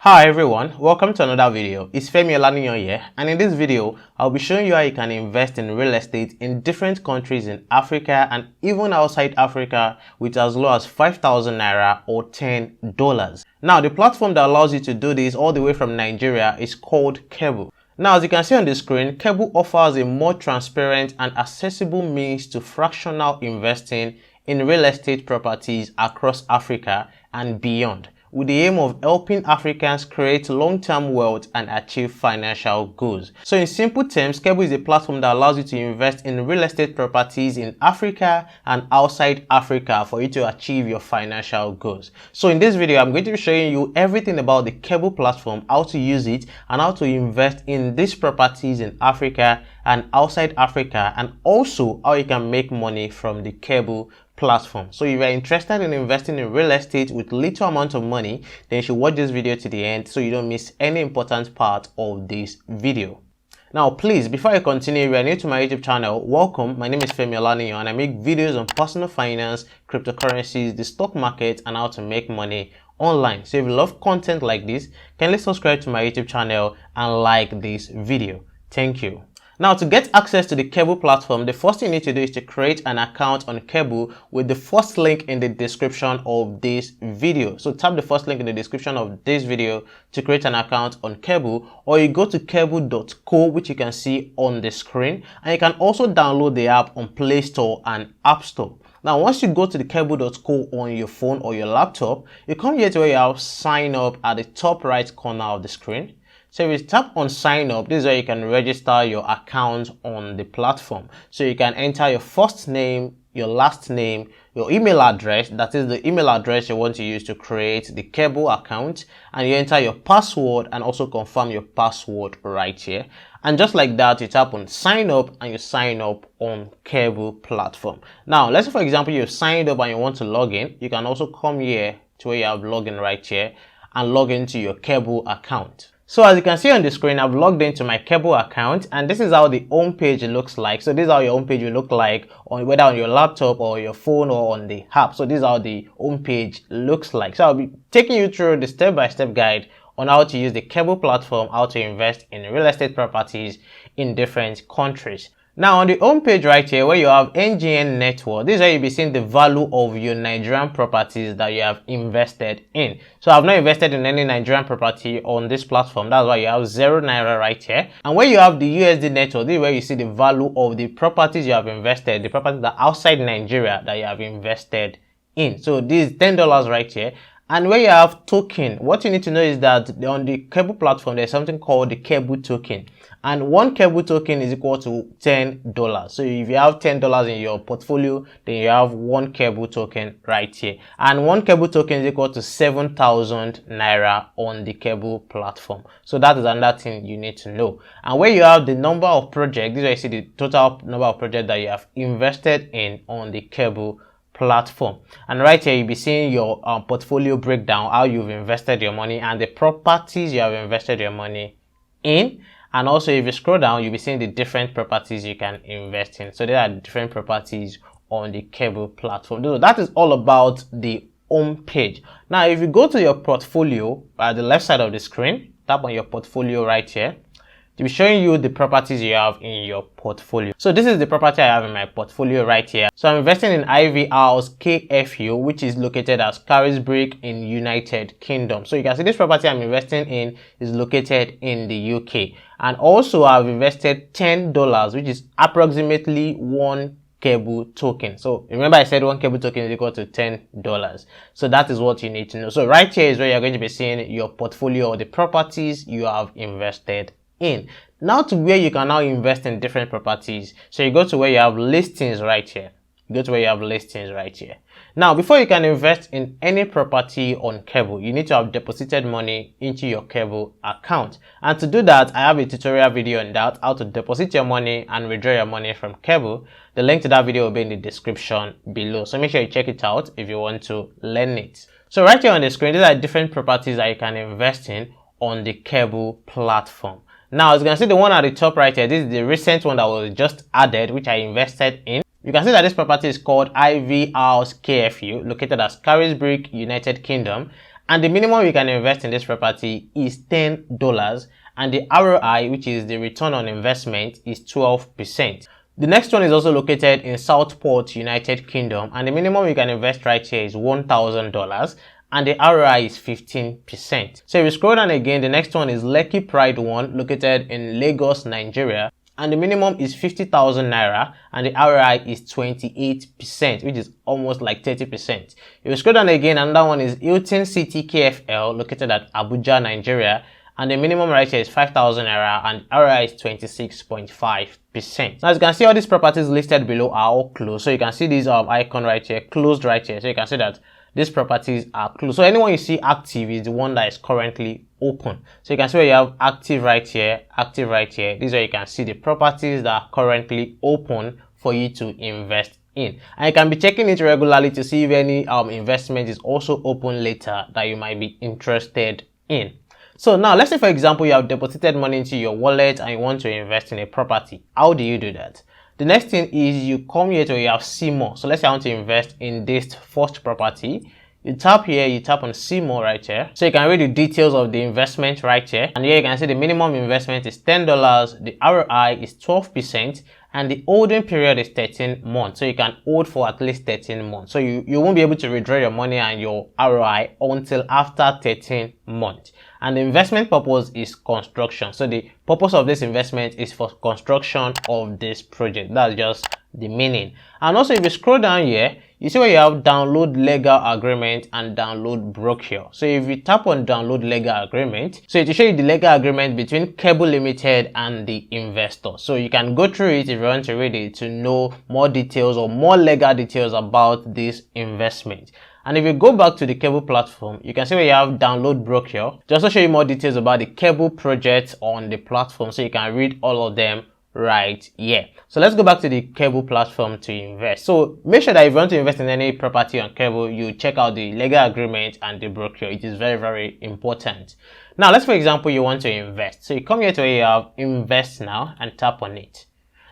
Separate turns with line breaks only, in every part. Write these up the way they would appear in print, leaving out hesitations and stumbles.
Hi everyone, welcome to another video. It's Femi Olaniyan here, and in this video, I'll be showing you how you can invest in real estate in different countries in Africa and even outside Africa with as low as 5,000 Naira or $10. Now, the platform that allows you to do this all the way from Nigeria is called Keble. Now, as you can see on the screen, Keble offers a more transparent and accessible means to fractional investing in real estate properties across Africa and beyond, with the aim of helping Africans create long-term wealth and achieve financial goals. So in simple terms, Keble is a platform that allows you to invest in real estate properties in Africa and outside Africa for you to achieve your financial goals. So in this video, I'm going to be showing you everything about the Keble platform, how to use it, and how to invest in these properties in Africa and outside Africa, and also how you can make money from the Keble platform. So if you're interested in investing in real estate with little amount of money, then you should watch this video to the end so you don't miss any important part of this video. Now please, before I continue, if you are new to my YouTube channel, welcome. My name is Femi Olaniyan and I make videos on personal finance, cryptocurrencies, the stock market, and how to make money online. So if you love content like this, kindly subscribe to my YouTube channel and like this video. Thank you. Now, to get access to the Keble platform, the first thing you need to do is to create an account on Keble with the first link in the description of this video. So tap the first link in the description of this video to create an account on Keble, or you go to keble.co, which you can see on the screen, and you can also download the app on Play Store and App Store. Now, once you go to the keble.co on your phone or your laptop, you come here to where you have sign up at the top right corner of the screen. So if you tap on sign up, this is where you can register your account on the platform. So you can enter your first name, your last name, your email address, that is the email address you want to use to create the Keble account, and you enter your password and also confirm your password right here. And just like that, you tap on sign up and you sign up on Keble platform. Now, let's say for example, you've signed up and you want to log in. You can also come here to where you have login right here and log into your Keble account. So as you can see on the screen, I've logged into my Keble account, and this is how the home page looks like. So this is how your home page will look like on whether on your laptop or your phone or on the app. So this is how the home page looks like. So I'll be taking you through the step-by-step guide on how to use the Keble platform, how to invest in real estate properties in different countries. Now on the home page right here where you have NGN network, this is where you'll be seeing the value of your Nigerian properties that you have invested in. So I've not invested in any Nigerian property on this platform. That's why you have 0 Naira right here. And where you have the USD network, this is where you see the value of the properties you have invested, the properties that are outside Nigeria that you have invested in. So this is $10 right here. And where you have token, what you need to know is that on the Keble platform, there's something called the Keble token. And one Keble token is equal to $10. So if you have $10 in your portfolio, then you have one Keble token right here. And one Keble token is equal to 7,000 Naira on the Keble platform. So that is another thing you need to know. And where you have the number of projects, this is where you see the total number of projects that you have invested in on the Keble platform. And right here you'll be seeing your portfolio breakdown, how you've invested your money and the properties you have invested your money in. And also if you scroll down, you'll be seeing the different properties you can invest in. So there are different properties on the Keble platform. So that is all about the home page. Now if you go to your portfolio at the left side of the screen, tap on your portfolio right here, to be showing you the properties you have in your portfolio. So this is the property I have in my portfolio right here. So I'm investing in Ivy House KFU, which is located at Carisbrooke in United Kingdom. So you can see this property I'm investing in is located in the UK. And also I've invested $10, which is approximately one Keble token. So remember I said one Keble token is equal to $10. So that is what you need to know. So right here is where you're going to be seeing your portfolio or the properties you have invested in. Now to where you can now invest in different properties. So you go to where you have listings right here. You go to where you have listings right here. Now before you can invest in any property on Keble, you need to have deposited money into your Keble account. And to do that, I have a tutorial video on that, how to deposit your money and withdraw your money from Keble. The link to that video will be in the description below. So make sure you check it out if you want to learn it. So right here on the screen, these are different properties that you can invest in on the Keble platform. Now, as you can see, the one at the top right here, this is the recent one that was just added, which I invested in. You can see that this property is called Ivy House KFU, located at Carisbrooke, United Kingdom. And the minimum you can invest in this property is $10, and the ROI, which is the return on investment, is 12%. The next one is also located in Southport, United Kingdom, and the minimum you can invest right here is $1,000, and the ROI is 15%. So if you scroll down again, the next one is Lekki Pride One, located in Lagos, Nigeria, and the minimum is 50,000 naira, and the ROI is 28%, which is almost like 30%. If you scroll down again, another one is Hilton City KFL, located at Abuja, Nigeria, and the minimum right here is 5,000 naira, and ROI is 26.5%. Now, as you can see, all these properties listed below are all closed. So you can see these icon right here, closed right here. So you can see that these properties are closed. So anyone you see active is the one that is currently open. So you can see where you have active right here, active right here. This is where you can see the properties that are currently open for you to invest in. And you can be checking it regularly to see if any investment is also open later that you might be interested in. So now, let's say for example, you have deposited money into your wallet and you want to invest in a property. How do you do that? The next thing is you come here to you have see more. So let's say I want to invest in this first property. You tap here, you tap on see more right here. So you can read the details of the investment right here. And here you can see the minimum investment is $10, the ROI is 12%, and the holding period is 13 months. So you can hold for at least 13 months. So you won't be able to withdraw your money and your ROI until after 13 months. And the investment purpose is construction. So the purpose of this investment is for construction of this project. That's just the meaning. And also, if you scroll down here, you see where you have download legal agreement and download brochure. So if you tap on download legal agreement, so it will show you the legal agreement between Keble Limited and the investor. So you can go through it if you want to read it to know more details or more legal details about this investment. And if you go back to the Keble platform, you can see where you have download brochure. It also show you more details about the Keble project on the platform, so you can read all of them right here. So let's go back to the Keble platform to invest. So make sure that if you want to invest in any property on Keble, you check out the legal agreement and the brochure. It is very, very important. Now, let's for example, you want to invest. So you come here to where you have invest now and tap on it.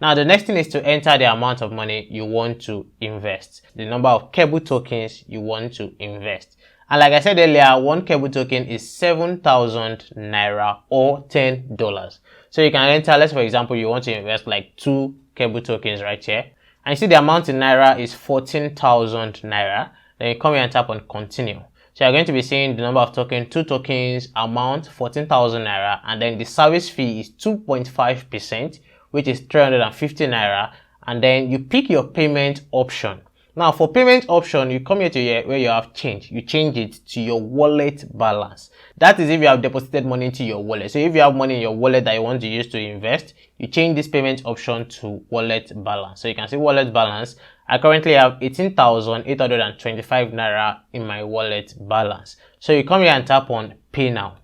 Now, the next thing is to enter the amount of money you want to invest, the number of Keble tokens you want to invest. And like I said earlier, one Keble token is 7,000 naira or $10. So you can enter, let's for example, you want to invest like 2 Keble tokens right here. And you see the amount in naira is 14,000 naira. Then you come here and tap on continue. So you're going to be seeing the number of tokens, 2 tokens, amount 14,000 naira, and then the service fee is 2.5%. which is 350 naira, and then you pick your payment option. Now for payment option, you come here to here where you have change. You change it to your wallet balance. That is if you have deposited money into your wallet. So if you have money in your wallet that you want to use to invest, you change this payment option to wallet balance. So you can see wallet balance. I currently have 18,825 naira in my wallet balance. So you come here and tap on pay now.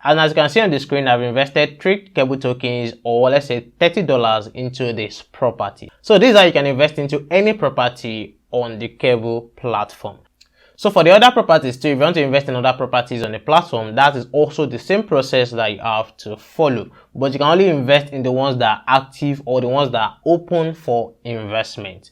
And as you can see on the screen, I've invested 3 Keble tokens, or let's say $30 into this property. So this is how you can invest into any property on the Keble platform. So for the other properties too, if you want to invest in other properties on the platform, that is also the same process that you have to follow. But you can only invest in the ones that are active or the ones that are open for investment.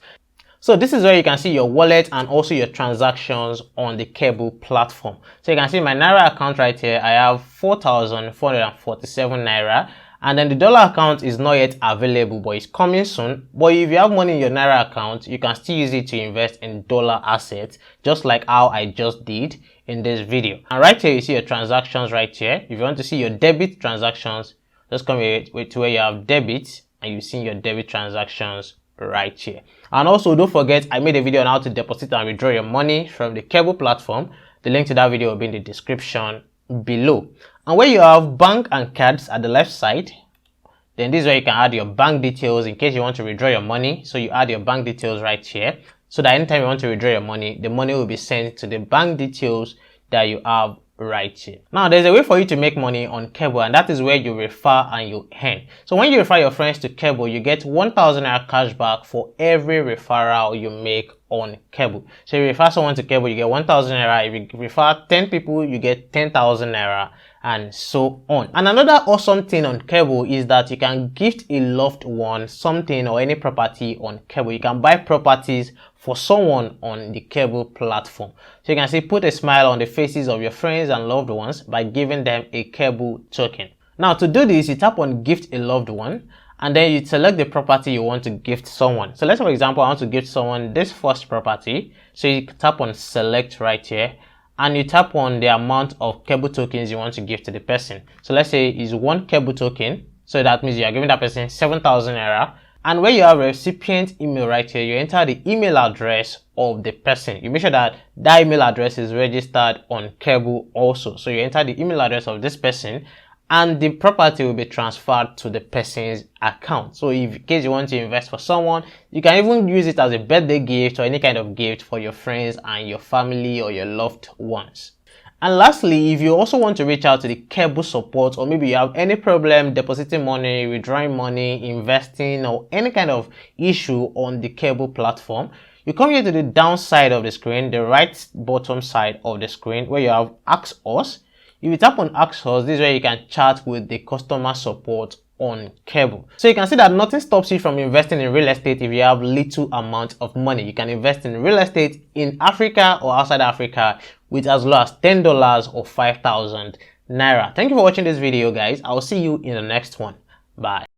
So this is where you can see your wallet and also your transactions on the Keble platform. So you can see my Naira account right here. I have 4,447 Naira. And then the dollar account is not yet available, but it's coming soon. But if you have money in your Naira account, you can still use it to invest in dollar assets, just like how I just did in this video. And right here, you see your transactions right here. If you want to see your debit transactions, just come here to where you have debit, and you see your debit transactions right here. And also, don't forget, I made a video on how to deposit and withdraw your money from the Keble platform. The link to that video will be in the description below. And where you have bank and cards at the left side, then this is where you can add your bank details in case you want to withdraw your money. So you add your bank details right here, so that anytime you want to withdraw your money, the money will be sent to the bank details that you have right here. Now, there's a way for you to make money on Keble, and that is where you refer and you earn. So when you refer your friends to Keble, you get 1,000 naira cash back for every referral you make on Keble. So if you refer someone to Keble, you get 1,000 naira. If you refer 10 people, you get 10,000 naira, and so on. And another awesome thing on Keble is that you can gift a loved one something or any property on Keble. You can buy properties for someone on the Keble platform. So you can see put a smile on the faces of your friends and loved ones by giving them a Keble token. Now to do this, you tap on gift a loved one and then you select the property you want to gift someone. So let's say for example I want to gift someone this first property. So you tap on select right here and you tap on the amount of Keble tokens you want to give to the person. So let's say it's 1 Keble token. So that means you are giving that person 7,000 naira. And where you have a recipient email right here, you enter the email address of the person. You make sure that that email address is registered on Keble also. So you enter the email address of this person and the property will be transferred to the person's account. So if in case you want to invest for someone, you can even use it as a birthday gift or any kind of gift for your friends and your family or your loved ones. And lastly, if you also want to reach out to the Keble support, or maybe you have any problem depositing money, withdrawing money, investing, or any kind of issue on the Keble platform, you come here to the down side of the screen, the right bottom side of the screen where you have Ask Us. If you tap on Ask Us, this is where you can chat with the customer support on Keble. So you can see that nothing stops you from investing in real estate if you have little amount of money. You can invest in real estate in Africa or outside Africa with as low as $10 or 5,000 naira. Thank you for watching this video, guys. I will see you in the next one. Bye.